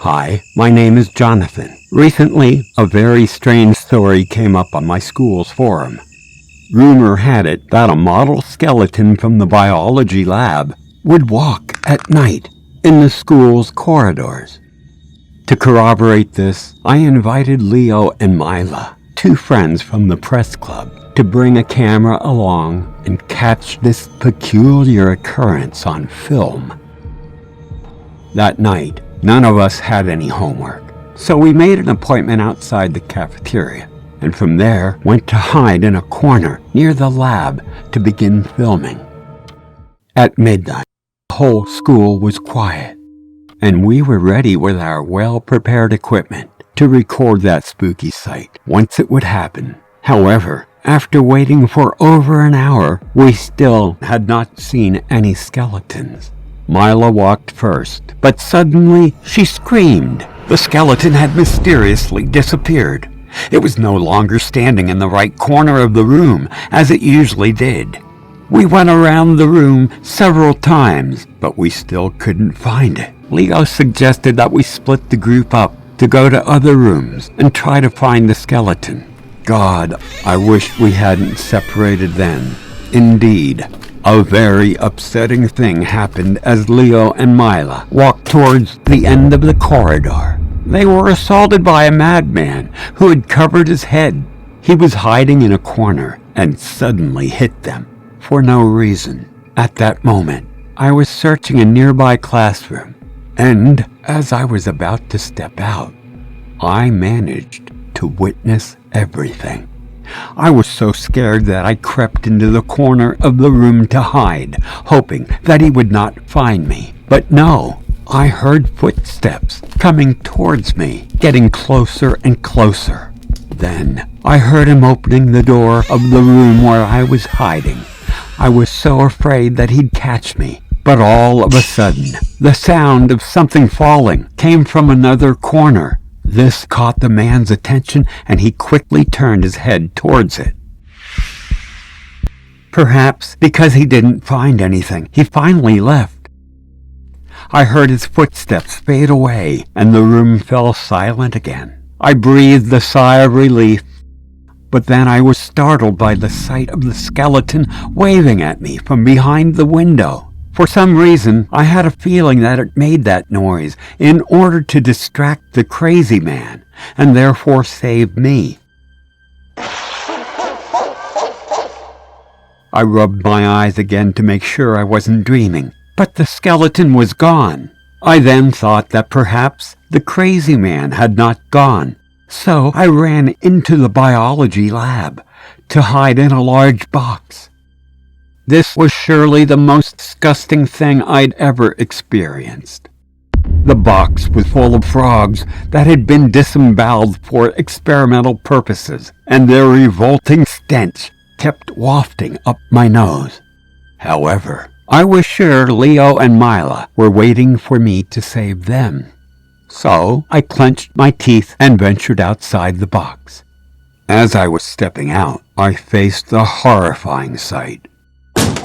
Hi, my name is Jonathan. Recently, a very strange story came up on my school's forum. Rumor had it that a model skeleton from the biology lab would walk at night in the school's corridors. To corroborate this, I invited Leo and Mila, two friends from the press club, to bring a camera along and catch this peculiar occurrence on film. That night, none of us had any homework, so we made an appointment outside the cafeteria, and from there went to hide in a corner near the lab to begin filming. At midnight, the whole school was quiet, and we were ready with our well-prepared equipment to record that spooky sight once it would happen. However, after waiting for over an hour, we still had not seen any skeletons. Mila walked first, but suddenly she screamed. The skeleton had mysteriously disappeared. It was no longer standing in the right corner of the room, as it usually did. We went around the room several times, but we still couldn't find it. Leo suggested that we split the group up to go to other rooms and try to find the skeleton. God, I wish we hadn't separated then. Indeed, a very upsetting thing happened as Leo and Mila walked towards the end of the corridor. They were assaulted by a madman who had covered his head. He was hiding in a corner and suddenly hit them for no reason. At that moment, I was searching a nearby classroom, and as I was about to step out, I managed to witness everything. I was so scared that I crept into the corner of the room to hide, hoping that he would not find me. But no, I heard footsteps coming towards me, getting closer and closer. Then I heard him opening the door of the room where I was hiding. I was so afraid that he'd catch me. But all of a sudden, the sound of something falling came from another corner. This caught the man's attention, and he quickly turned his head towards it. Perhaps because he didn't find anything, he finally left. I heard his footsteps fade away, and the room fell silent again. I breathed a sigh of relief, but then I was startled by the sight of the skeleton waving at me from behind the window. For some reason, I had a feeling that it made that noise in order to distract the crazy man, and therefore save me. I rubbed my eyes again to make sure I wasn't dreaming, but the skeleton was gone. I then thought that perhaps the crazy man had not gone, so I ran into the biology lab to hide in a large box. This was surely the most disgusting thing I'd ever experienced. The box was full of frogs that had been disemboweled for experimental purposes, and their revolting stench kept wafting up my nose. However, I was sure Leo and Mila were waiting for me to save them. So I clenched my teeth and ventured outside the box. As I was stepping out, I faced a horrifying sight.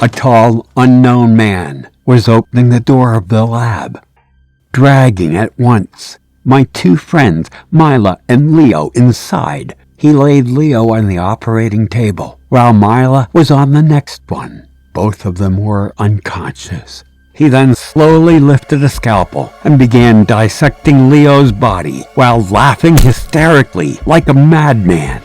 A tall, unknown man was opening the door of the lab, dragging at once my two friends, Mila and Leo, inside. He laid Leo on the operating table, while Mila was on the next one. Both of them were unconscious. He then slowly lifted a scalpel and began dissecting Leo's body while laughing hysterically like a madman.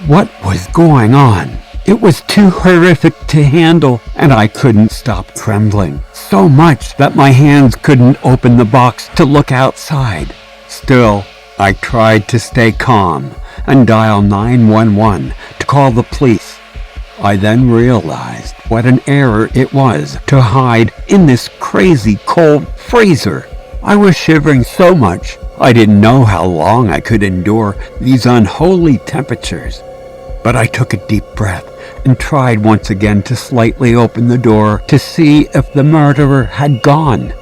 What was going on? It was too horrific to handle, and I couldn't stop trembling, so much that my hands couldn't open the box to look outside. Still, I tried to stay calm and dial 911 to call the police. I then realized what an error it was to hide in this crazy cold freezer. I was shivering so much I didn't know how long I could endure these unholy temperatures. But I took a deep breath and tried once again to slightly open the door to see if the murderer had gone.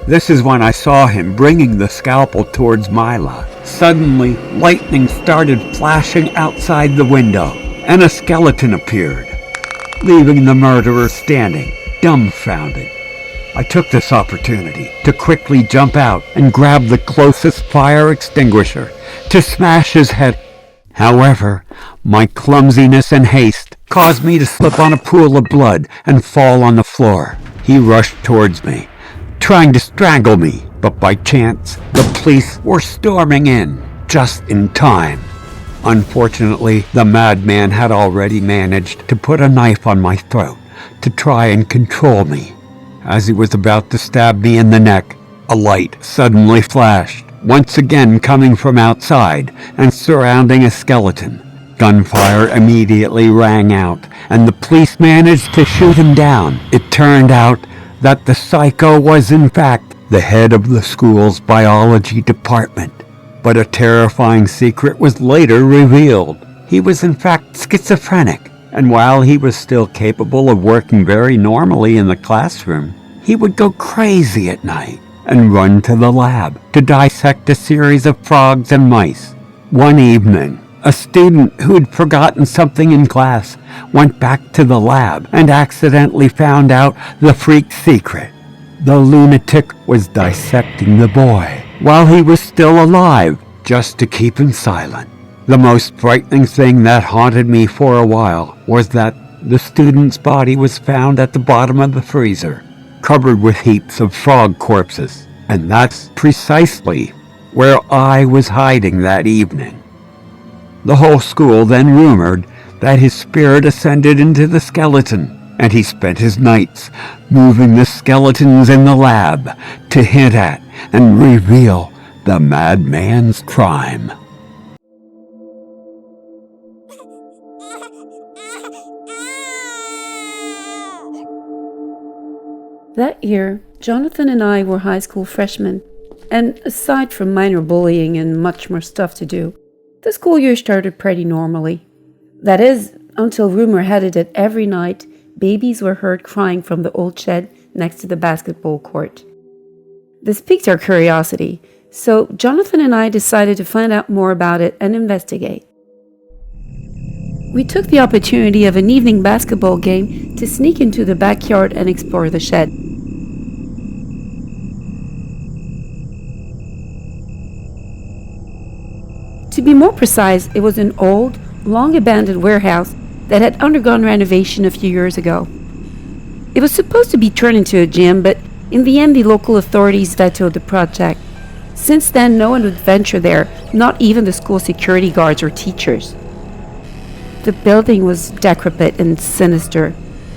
This is when I saw him bringing the scalpel towards Mila. Suddenly, lightning started flashing outside the window, and a skeleton appeared, leaving the murderer standing, dumbfounded. I took this opportunity to quickly jump out and grab the closest fire extinguisher to smash his head. However, my clumsiness and haste caused me to slip on a pool of blood and fall on the floor. He rushed towards me, trying to strangle me, but by chance, the police were storming in just in time. Unfortunately, the madman had already managed to put a knife on my throat to try and control me. As he was about to stab me in the neck, a light suddenly flashed, once again coming from outside and surrounding a skeleton. Gunfire immediately rang out, and the police managed to shoot him down. It turned out that the psycho was in fact the head of the school's biology department. But a terrifying secret was later revealed. He was in fact schizophrenic, and while he was still capable of working very normally in the classroom, he would go crazy at night and run to the lab to dissect a series of frogs and mice. One evening, a student who had forgotten something in class went back to the lab and accidentally found out the freak's secret. The lunatic was dissecting the boy while he was still alive, just to keep him silent. The most frightening thing that haunted me for a while was that the student's body was found at the bottom of the freezer, covered with heaps of frog corpses, and that's precisely where I was hiding that evening. The whole school then rumored that his spirit ascended into the skeleton, and he spent his nights moving the skeletons in the lab to hint at and reveal the madman's crime. That year, Jonathan and I were high school freshmen, and aside from minor bullying and much more stuff to do, the school year started pretty normally. That is, until rumor had it that every night, babies were heard crying from the old shed next to the basketball court. This piqued our curiosity, so Jonathan and I decided to find out more about it and investigate. We took the opportunity of an evening basketball game to sneak into the backyard and explore the shed. To be more precise, it was an old, long-abandoned warehouse that had undergone renovation a few years ago. It was supposed to be turned into a gym, but in the end the local authorities vetoed the project. Since then, no one would venture there, not even the school security guards or teachers. The building was decrepit and sinister,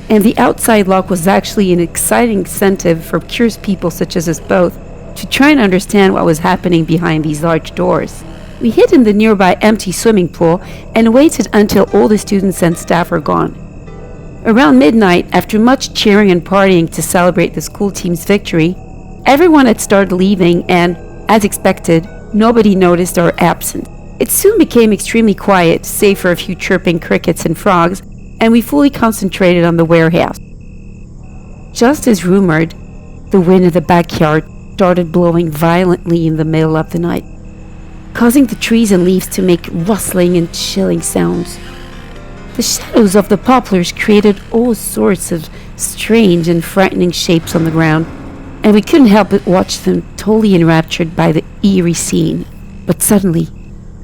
and the outside lock was actually an exciting incentive for curious people such as us both to try and understand what was happening behind these large doors. We hid in the nearby empty swimming pool and waited until all the students and staff were gone. Around midnight, after much cheering and partying to celebrate the school team's victory, everyone had started leaving and, as expected, nobody noticed our absence. It soon became extremely quiet, save for a few chirping crickets and frogs, and we fully concentrated on the warehouse. Just as rumored, the wind in the backyard started blowing violently in the middle of the night, causing the trees and leaves to make rustling and chilling sounds. The shadows of the poplars created all sorts of strange and frightening shapes on the ground, and we couldn't help but watch them, totally enraptured by the eerie scene. But suddenly,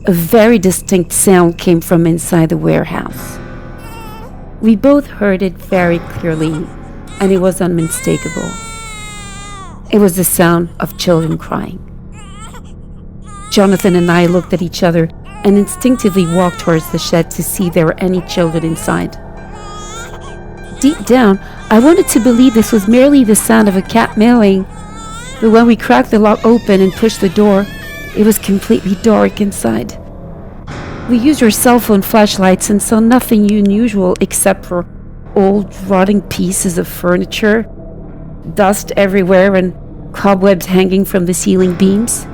a very distinct sound came from inside the warehouse. We both heard it very clearly, and it was unmistakable. It was the sound of children crying. Jonathan and I looked at each other and instinctively walked towards the shed to see if there were any children inside. Deep down, I wanted to believe this was merely the sound of a cat meowing, but when we cracked the lock open and pushed the door, it was completely dark inside. We used our cell phone flashlights and saw nothing unusual except for old, rotting pieces of furniture, dust everywhere, and cobwebs hanging from the ceiling beams.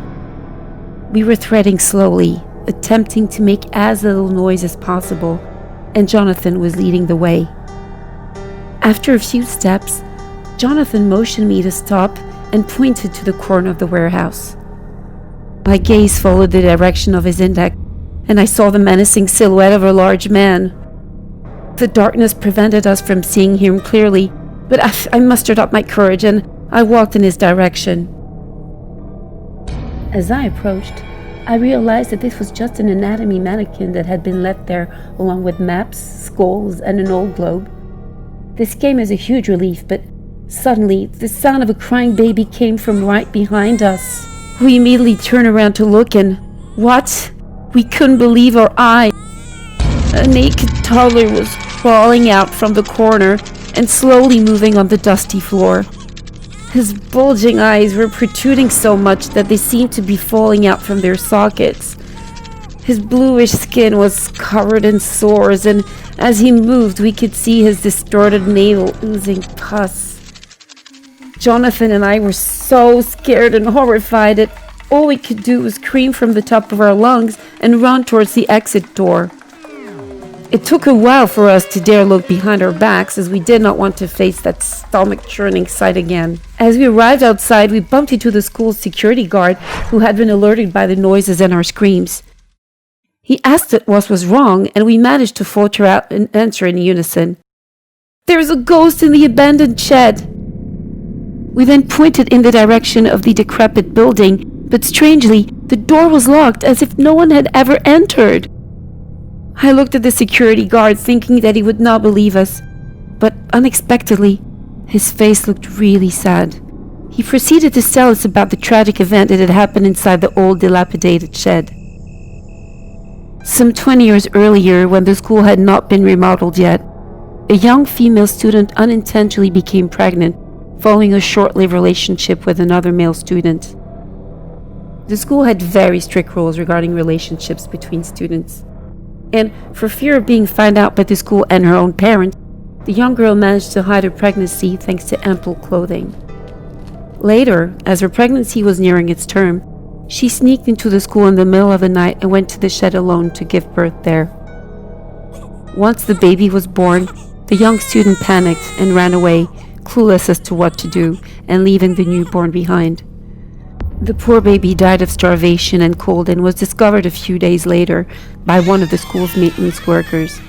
We were threading slowly, attempting to make as little noise as possible, and Jonathan was leading the way. After a few steps, Jonathan motioned me to stop and pointed to the corner of the warehouse. My gaze followed the direction of his index, and I saw the menacing silhouette of a large man. The darkness prevented us from seeing him clearly, but I mustered up my courage and I walked in his direction. As I approached, I realized that this was just an anatomy mannequin that had been left there along with maps, skulls, and an old globe. This came as a huge relief, but suddenly the sound of a crying baby came from right behind us. We immediately turned around to look, and what? We couldn't believe our eyes. A naked toddler was crawling out from the corner and slowly moving on the dusty floor. His bulging eyes were protruding so much that they seemed to be falling out from their sockets. His bluish skin was covered in sores, and as he moved, we could see his distorted navel oozing pus. Jonathan and I were so scared and horrified that all we could do was scream from the top of our lungs and run towards the exit door. It took a while for us to dare look behind our backs, as we did not want to face that stomach-churning sight again. As we arrived outside, we bumped into the school's security guard, who had been alerted by the noises and our screams. He asked us what was wrong, and we managed to falter out an answer in unison. "There's a ghost in the abandoned shed." We then pointed in the direction of the decrepit building, but strangely, the door was locked, as if no one had ever entered. I looked at the security guard, thinking that he would not believe us, but unexpectedly, his face looked really sad. He proceeded to tell us about the tragic event that had happened inside the old dilapidated shed. Some 20 years earlier, when the school had not been remodeled yet, a young female student unintentionally became pregnant following a short-lived relationship with another male student. The school had very strict rules regarding relationships between students. And for fear of being found out by the school and her own parent, the young girl managed to hide her pregnancy thanks to ample clothing. Later, as her pregnancy was nearing its term, she sneaked into the school in the middle of the night and went to the shed alone to give birth there. Once the baby was born, the young student panicked and ran away, clueless as to what to do, and leaving the newborn behind. The poor baby died of starvation and cold and was discovered a few days later by one of the school's maintenance workers.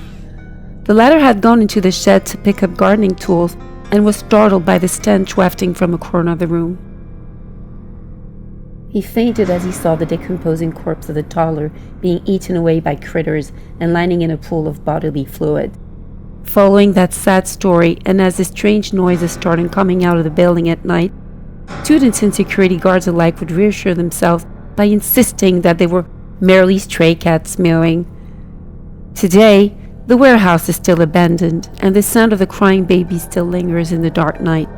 The latter had gone into the shed to pick up gardening tools and was startled by the stench wafting from a corner of the room. He fainted as he saw the decomposing corpse of the toddler being eaten away by critters and lying in a pool of bodily fluid. Following that sad story, and as the strange noises started coming out of the building at night, students and security guards alike would reassure themselves by insisting that they were merely stray cats meowing. Today, the warehouse is still abandoned, and the sound of the crying baby still lingers in the dark night.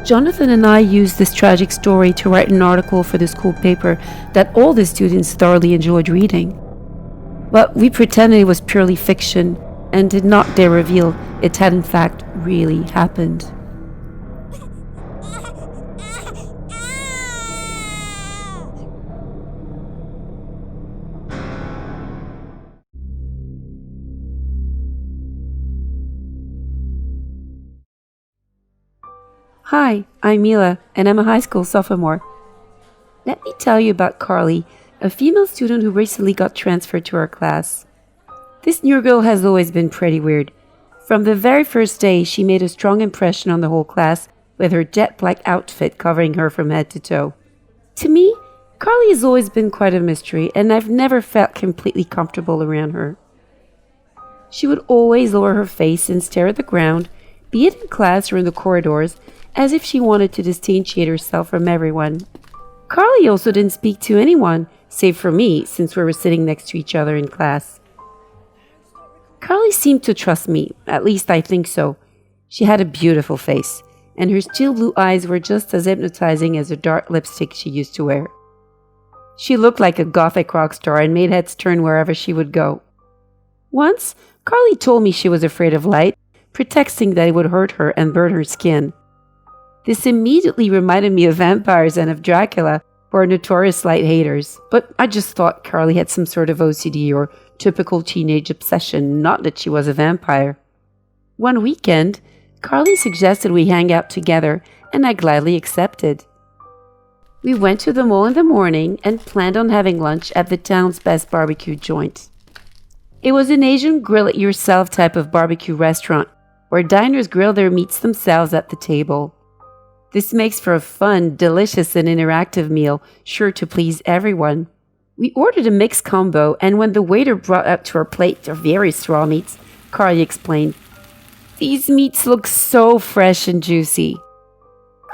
Jonathan and I used this tragic story to write an article for the school paper that all the students thoroughly enjoyed reading. But we pretended it was purely fiction and did not dare reveal it had in fact really happened. Hi, I'm Mila, and I'm a high school sophomore. Let me tell you about Carly, a female student who recently got transferred to our class. This new girl has always been pretty weird. From the very first day, she made a strong impression on the whole class with her jet black outfit covering her from head to toe. To me, Carly has always been quite a mystery, and I've never felt completely comfortable around her. She would always lower her face and stare at the ground, be it in class or in the corridors, as if she wanted to distantiate herself from everyone. Carly also didn't speak to anyone, save for me, since we were sitting next to each other in class. Carly seemed to trust me, at least I think so. She had a beautiful face, and her steel blue eyes were just as hypnotizing as the dark lipstick she used to wear. She looked like a gothic rock star and made heads turn wherever she would go. Once, Carly told me she was afraid of light, pretexting that it would hurt her and burn her skin. This immediately reminded me of vampires and of Dracula, who are notorious light haters, but I just thought Carly had some sort of OCD or typical teenage obsession, not that she was a vampire. One weekend, Carly suggested we hang out together, and I gladly accepted. We went to the mall in the morning and planned on having lunch at the town's best barbecue joint. It was an Asian grill-it-yourself type of barbecue restaurant, where diners grill their meats themselves at the table. This makes for a fun, delicious, and interactive meal, sure to please everyone. We ordered a mixed combo, and when the waiter brought up to our plate the various raw meats, Carly explained, "These meats look so fresh and juicy."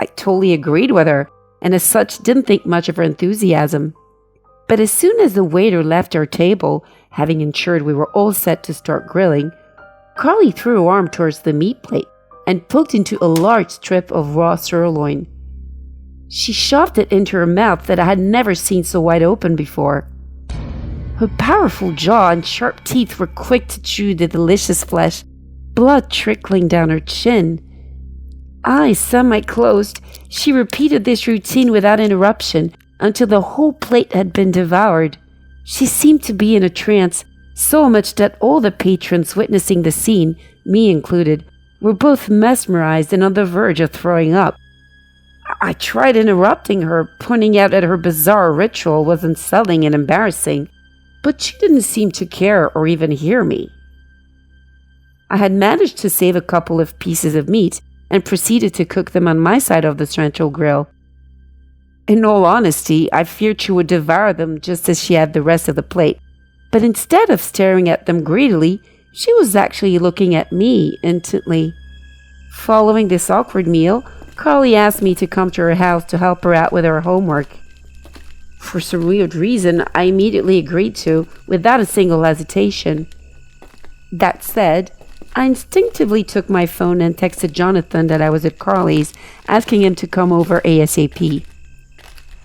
I totally agreed with her, and as such didn't think much of her enthusiasm. But as soon as the waiter left our table, having ensured we were all set to start grilling, Carly threw her arm towards the meat plate and poked into a large strip of raw sirloin. She shoved it into her mouth that I had never seen so wide open before. Her powerful jaw and sharp teeth were quick to chew the delicious flesh, blood trickling down her chin. Eyes semi-closed, she repeated this routine without interruption until the whole plate had been devoured. She seemed to be in a trance, so much that all the patrons witnessing the scene, me included, were both mesmerized and on the verge of throwing up. I tried interrupting her, pointing out that her bizarre ritual was unsettling and embarrassing, but she didn't seem to care or even hear me. I had managed to save a couple of pieces of meat and proceeded to cook them on my side of the central grill. In all honesty, I feared she would devour them just as she had the rest of the plate, but instead of staring at them greedily, she was actually looking at me intently. Following this awkward meal, Carly asked me to come to her house to help her out with her homework. For some weird reason, I immediately agreed to, without a single hesitation. That said, I instinctively took my phone and texted Jonathan that I was at Carly's, asking him to come over ASAP.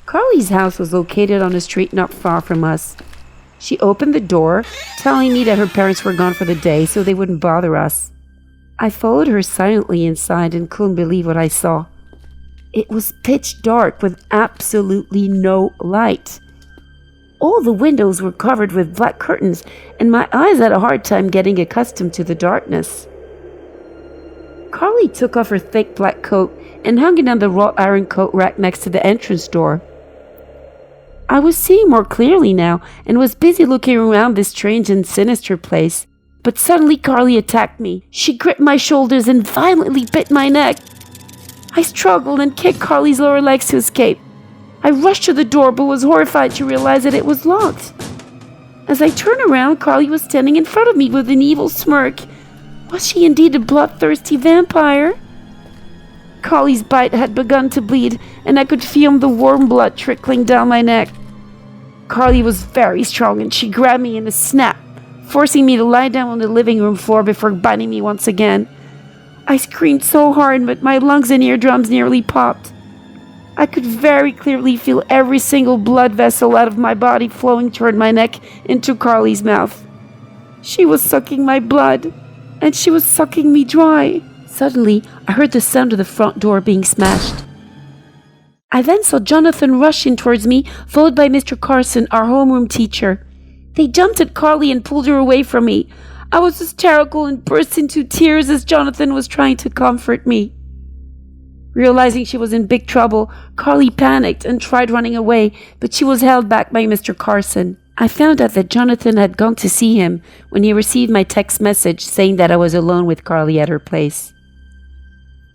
Carly's house was located on a street not far from us. She opened the door, telling me that her parents were gone for the day so they wouldn't bother us. I followed her silently inside and couldn't believe what I saw. It was pitch dark with absolutely no light. All the windows were covered with black curtains, and my eyes had a hard time getting accustomed to the darkness. Carly took off her thick black coat and hung it on the wrought iron coat rack next to the entrance door. I was seeing more clearly now and was busy looking around this strange and sinister place. But suddenly Carly attacked me. She gripped my shoulders and violently bit my neck. I struggled and kicked Carly's lower legs to escape. I rushed to the door but was horrified to realize that it was locked. As I turned around, Carly was standing in front of me with an evil smirk. Was she indeed a bloodthirsty vampire? Carly's bite had begun to bleed, and I could feel the warm blood trickling down my neck. Carly was very strong, and she grabbed me in a snap, forcing me to lie down on the living room floor before biting me once again. I screamed so hard that my lungs and eardrums nearly popped. I could very clearly feel every single blood vessel out of my body flowing toward my neck into Carly's mouth. She was sucking my blood, and she was sucking me dry. Suddenly, I heard the sound of the front door being smashed. I then saw Jonathan rush in towards me, followed by Mr. Carson, our homeroom teacher. They jumped at Carly and pulled her away from me. I was hysterical and burst into tears as Jonathan was trying to comfort me. Realizing she was in big trouble, Carly panicked and tried running away, but she was held back by Mr. Carson. I found out that Jonathan had gone to see him when he received my text message saying that I was alone with Carly at her place.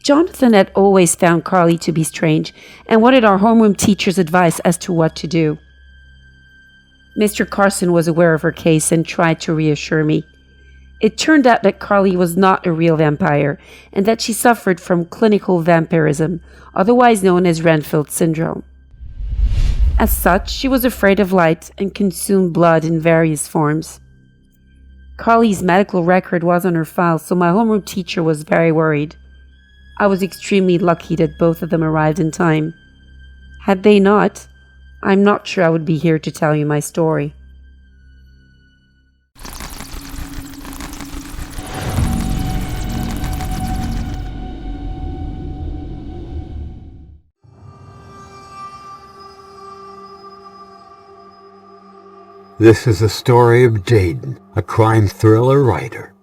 Jonathan had always found Carly to be strange and wanted our homeroom teacher's advice as to what to do. Mr. Carson was aware of her case and tried to reassure me. It turned out that Carly was not a real vampire and that she suffered from clinical vampirism, otherwise known as Renfield syndrome. As such, she was afraid of light and consumed blood in various forms. Carly's medical record was on her file, so my homeroom teacher was very worried. I was extremely lucky that both of them arrived in time. Had they not, I'm not sure I would be here to tell you my story. This is the story of Jayden, a crime thriller writer.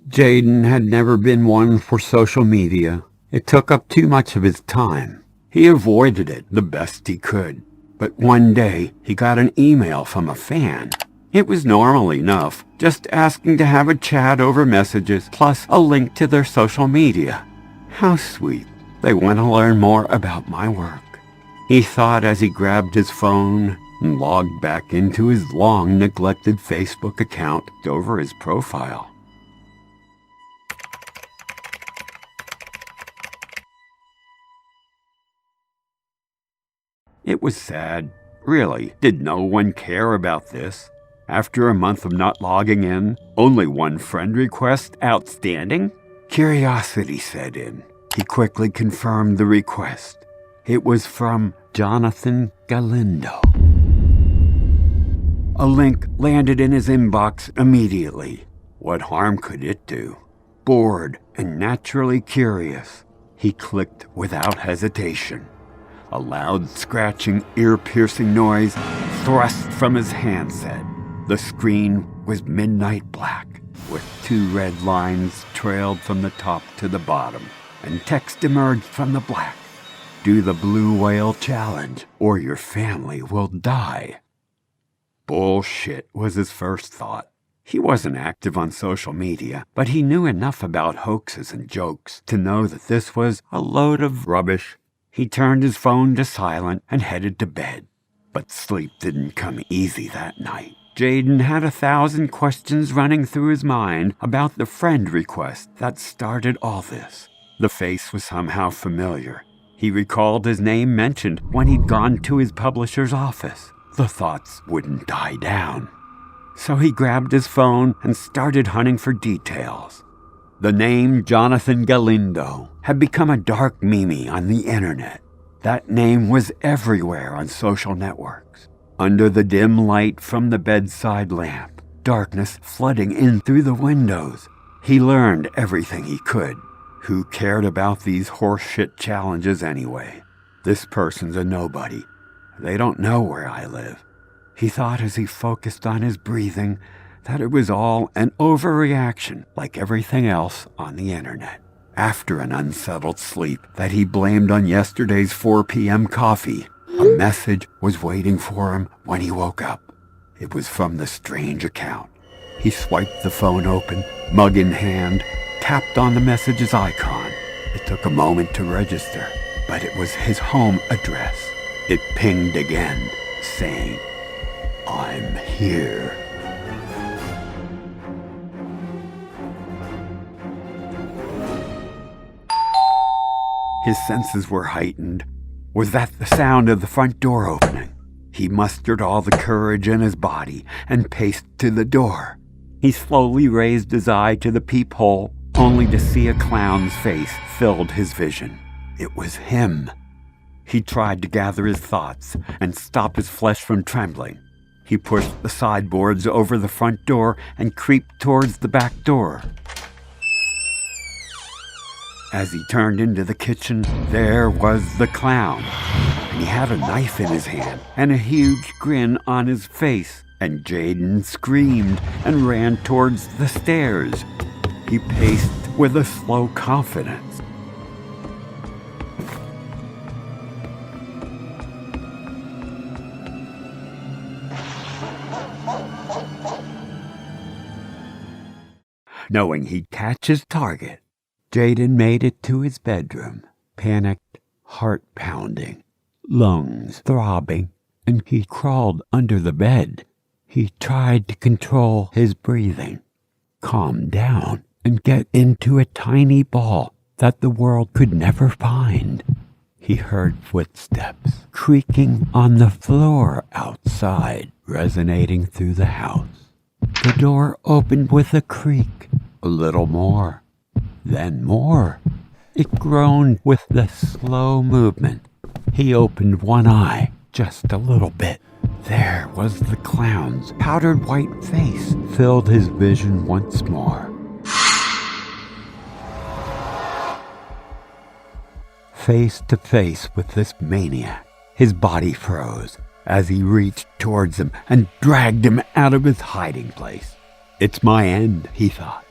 Jayden had never been one for social media. It took up too much of his time. He avoided it the best he could. But one day, he got an email from a fan. It was normal enough, just asking to have a chat over messages plus a link to their social media. How sweet. They want to learn more about my work, he thought as he grabbed his phone and logged back into his long-neglected Facebook account over his profile. It was sad. Really, did no one care about this? After a month of not logging in, only one friend request outstanding? Curiosity set in. He quickly confirmed the request. It was from Jonathan Galindo. A link landed in his inbox immediately. What harm could it do? Bored and naturally curious, he clicked without hesitation. A loud, scratching, ear-piercing noise thrust from his handset. The screen was midnight black, with 2 red lines trailed from the top to the bottom, and text emerged from the black. Do the blue whale challenge, or your family will die. Bullshit was his first thought. He wasn't active on social media, but he knew enough about hoaxes and jokes to know that this was a load of rubbish. He turned his phone to silent and headed to bed. But sleep didn't come easy that night. Jayden had 1,000 questions running through his mind about the friend request that started all this. The face was somehow familiar. He recalled his name mentioned when he'd gone to his publisher's office. The thoughts wouldn't die down. So he grabbed his phone and started hunting for details. The name Jonathan Galindo had become a dark meme on the internet. That name was everywhere on social networks. Under the dim light from the bedside lamp, darkness flooding in through the windows, he learned everything he could. Who cared about these horseshit challenges anyway? This person's a nobody. They don't know where I live. He thought as he focused on his breathing that it was all an overreaction like everything else on the internet. After an unsettled sleep that he blamed on yesterday's 4 p.m. coffee, a message was waiting for him when he woke up. It was from the strange account. He swiped the phone open, mug in hand, tapped on the message's icon. It took a moment to register, but it was his home address. It pinged again, saying, "I'm here." His senses were heightened. Was that the sound of the front door opening? He mustered all the courage in his body and paced to the door. He slowly raised his eye to the peephole, only to see a clown's face filled his vision. It was him. He tried to gather his thoughts and stop his flesh from trembling. He pushed the sideboards over the front door and creeped towards the back door. As he turned into the kitchen, there was the clown. And he had a knife in his hand and a huge grin on his face. And Jayden screamed and ran towards the stairs. He paced with a slow confidence. Knowing he'd catch his target, Jayden made it to his bedroom, panicked, heart pounding, lungs throbbing, and he crawled under the bed. He tried to control his breathing, calm down, and get into a tiny ball that the world could never find. He heard footsteps creaking on the floor outside, resonating through the house. The door opened with a creak, a little more, then more. It groaned with the slow movement. He opened one eye, just a little bit. There was the clown's powdered white face, filled his vision once more. Face to face with this maniac, his body froze as he reached towards him and dragged him out of his hiding place. It's my end, he thought.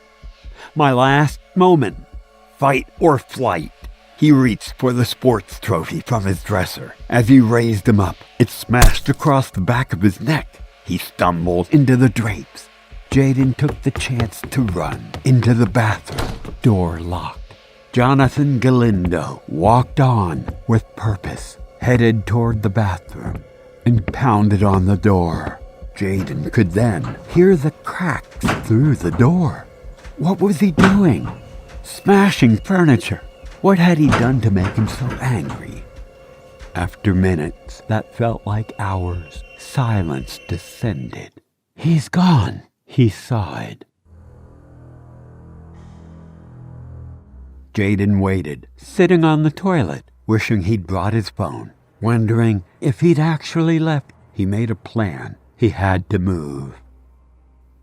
My last moment. Fight or flight. He reached for the sports trophy from his dresser. As he raised him up, it smashed across the back of his neck. He stumbled into the drapes. Jayden took the chance to run into the bathroom, door locked. Jonathan Galindo walked on with purpose, headed toward the bathroom, and pounded on the door. Jayden could then hear the cracks through the door. What was he doing? Smashing furniture. What had he done to make him so angry? After minutes that felt like hours, silence descended. "He's gone," he sighed. Jayden waited, sitting on the toilet, wishing he'd brought his phone. Wondering if he'd actually left, he made a plan. He had to move.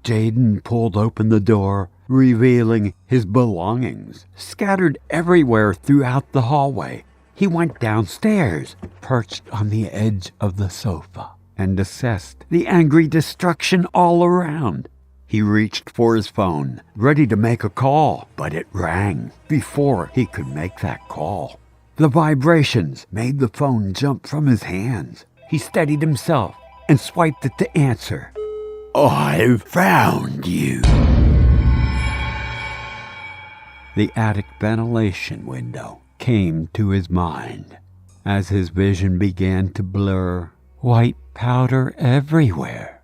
Jayden pulled open the door, revealing his belongings scattered everywhere throughout the hallway. He went downstairs, perched on the edge of the sofa, and assessed the angry destruction all around. He reached for his phone, ready to make a call, but it rang before he could make that call. The vibrations made the phone jump from his hands. He steadied himself and swiped it to answer. "I've found you." The attic ventilation window came to his mind. As his vision began to blur, white powder everywhere.